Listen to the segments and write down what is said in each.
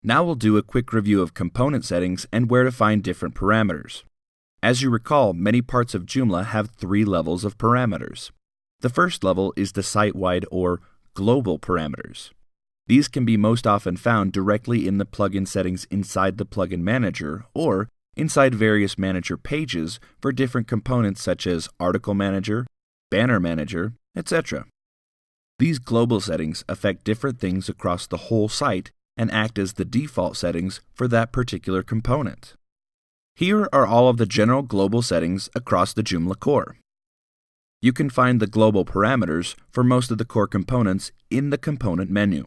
Now we'll do a quick review of component settings and where to find different parameters. As you recall, many parts of Joomla have 3 levels of parameters. The first level is the site-wide or global parameters. These can be most often found directly in the plugin settings inside the plugin manager or inside various manager pages for different components such as article manager, banner manager, etc. These global settings affect different things across the whole site and act as the default settings for that particular component. Here are all of the general global settings across the Joomla core. You can find the global parameters for most of the core components in the component menu.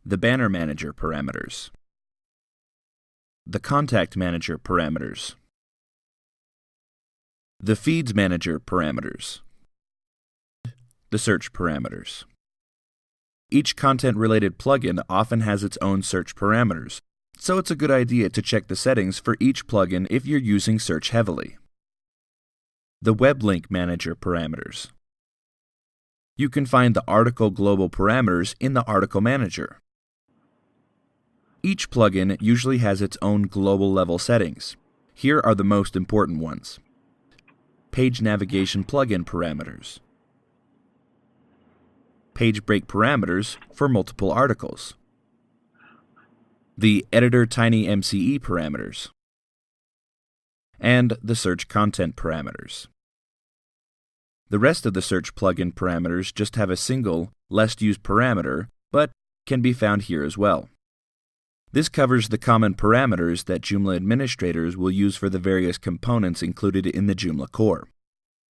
The Banner Manager parameters. The Contact Manager parameters. The Feeds Manager parameters. The Search parameters. Each content-related plugin often has its own search parameters, so it's a good idea to check the settings for each plugin if you're using search heavily. The Web Link Manager parameters. You can find the article global parameters in the Article Manager. Each plugin usually has its own global level settings. Here are the most important ones. Page Navigation Plugin parameters. Page break parameters for multiple articles. The Editor Tiny MCE parameters. And the Search Content parameters. The rest of the search plugin parameters just have a single, less used parameter, but can be found here as well. This covers the common parameters that Joomla administrators will use for the various components included in the Joomla core.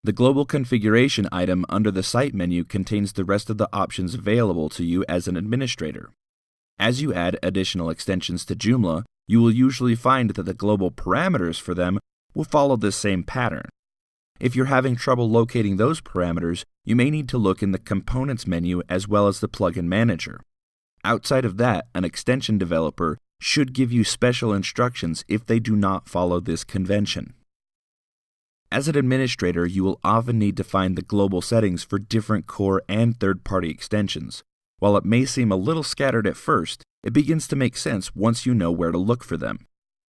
The Global Configuration item under the Site menu contains the rest of the options available to you as an administrator. As you add additional extensions to Joomla, you will usually find that the global parameters for them will follow this same pattern. If you're having trouble locating those parameters, you may need to look in the Components menu as well as the Plugin Manager. Outside of that, an extension developer should give you special instructions if they do not follow this convention. As an administrator, you will often need to find the global settings for different core and third-party extensions. While it may seem a little scattered at first, it begins to make sense once you know where to look for them.